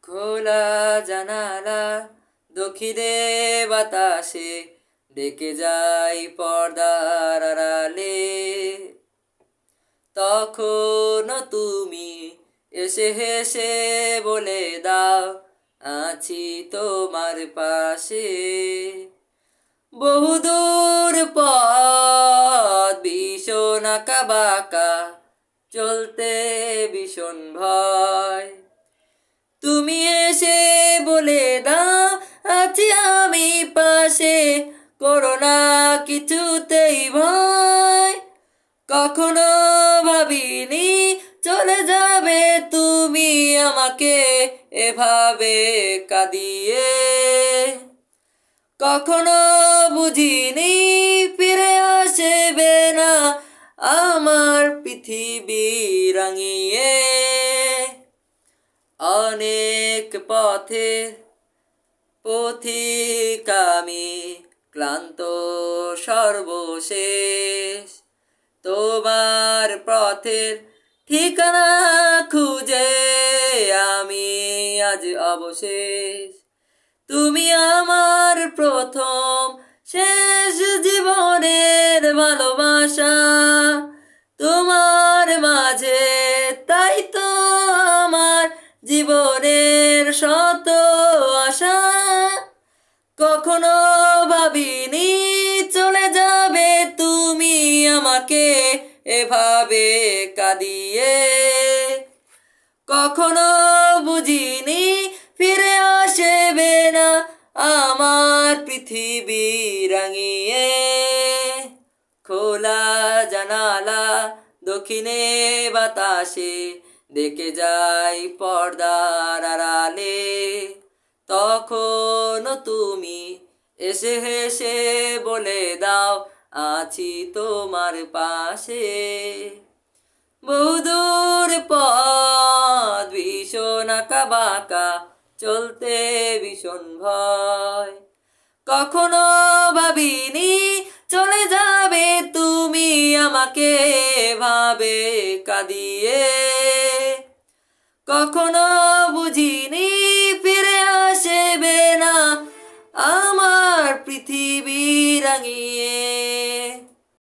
খোলা জানালা দক্ষিণে বাতাসে ডেকে যাই পর্দার আড়ালে। তখনও তুমি এসে হেসে বলে দাও আছি তোমার পাশে। বহুদূর পথ ভীষণ আঁকা বাঁকা, চলতে ভীষণ ভয়। তুমি এসে বলে দাও আছি আমি পাশে, করো না কিছুতেই ভয়। কখনো ভাবিনি চলে যাবে তুমি আমাকে এভাবে কাঁদিয়ে। কখনো বুঝিনি ফিরে আসবে না আমার পৃথিবী রাঙিয়ে। অনেক পথের পথিক আমি, ক্লান্ত সর্বশেষ। তোমার পথের ঠিকানা খুঁজে আমি আজ অবশেষ। তুমি আমার প্রথম শেষ জীবনের ভালোবাসা। তোমার মাঝে তাই তো আমার জীবনের শত আশা। কখনো ভাবিনি চলে যাবে তুমি আমাকে এভাবে কাঁদিয়ে। কখনো বুঝিনি ফিরে আসবে না আমার পৃথিবী রাঙিয়ে। খোলা জানালা দক্ষিণে বাতাসে ডেকে যাই পর্দার আড়ালে। তখনও তুমি এসে হেসে বলে দাও আছি তোমার পাশে। বহুদূর পথ ভীষণ আঁকা বাঁকা, চলতে ভীষণ ভয়। কখনো ভাবিনি চলে যাবে তুমি আমাকে ভাবে কাঁদিয়ে। কখনো